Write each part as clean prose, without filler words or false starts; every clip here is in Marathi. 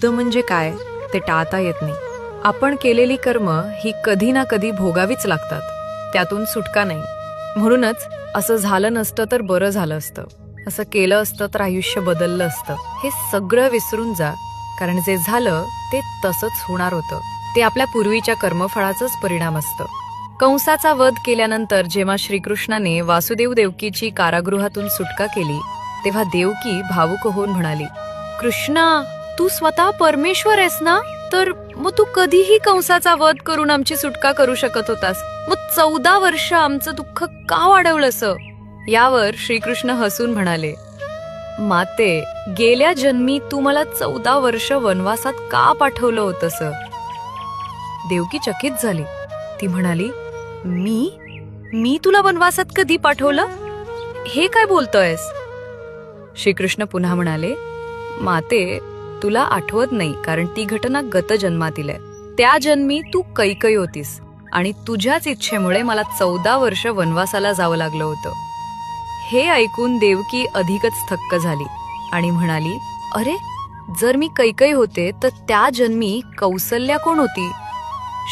शुद्ध म्हणजे काय ते टाळता येत नाही. आपण केलेली कर्म ही कधी ना कधी भोगावीच लागतात, त्यातून सुटका नाही. म्हणूनच असं झालं नसतं तर बरं झालं असतं, असं केलं असतं तर आयुष्य बदललं असतं, हे सगळं विसरून जा. कारण जे झालं ते तसंच होणार होतं. ते आपल्या पूर्वीच्या कर्मफळाचाच परिणाम असतं. कंसाचा वध केल्यानंतर जेव्हा श्रीकृष्णाने वासुदेव देवकीची कारागृहातून सुटका केली, तेव्हा देवकी भावुक होऊन म्हणाली, कृष्णा, तू स्वतः परमेश्वर आहेस ना, तर मग तू कधीही कंसाचा वध करून आमची सुटका करू शकत होतास. मग 14 वर्ष आमचं दुःख का वाढवलंस? यावर श्रीकृष्ण हसून म्हणाले, माते, गेल्या जन्मी तू मला 14 वर्ष वनवासात का पाठवलं होतंस? देवकी चकित झाली. ती म्हणाली, मी तुला वनवासात कधी पाठवलं? हे काय बोलतोयस? श्रीकृष्ण पुन्हा म्हणाले, माते, तुला आठवत नाही कारण ती घटना गत जन्मातील आहे. त्या जन्मी तू कैकई होतीस आणि तुझ्याच इच्छेमुळे मला 14 वर्ष वनवासाला जावं लागलं होतं. हे ऐकून देवकी अधिकच थक्क झाली आणि म्हणाली, अरे, जर मी कैकई होते तर त्या जन्मी कौसल्या कोण होती?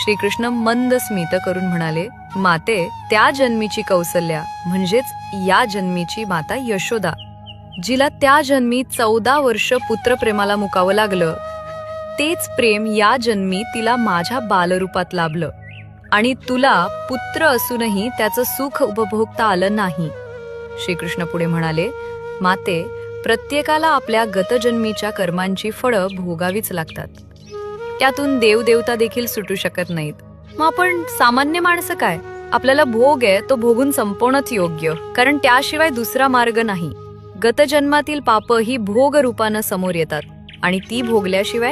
श्रीकृष्ण मंद स्मित करून म्हणाले, माते, त्या जन्मीची कौसल्या म्हणजेच या जन्मीची माता यशोदा, जिला त्या जन्मी 14 वर्ष पुत्रप्रेमाला मुकावं लागलं. तेच प्रेम या जन्मी तिला माझ्या बालरूपात लाभलं आणि तुला पुत्र असूनही त्याचं सुख उपभोगता आलं नाही. श्रीकृष्ण पुढे म्हणाले, माते, प्रत्येकाला आपल्या गतजन्मीच्या कर्मांची फळं भोगावीच लागतात. त्यातून देवदेवता देखील सुटू शकत नाहीत. मग आपण सामान्य माणसं काय? आपल्याला भोग आहे तो भोगून संपवणंच योग्य, कारण त्याशिवाय दुसरा मार्ग नाही. गतजन्मातील पाप ही भोग रूपानं समोर येतात आणि ती भोगल्याशिवाय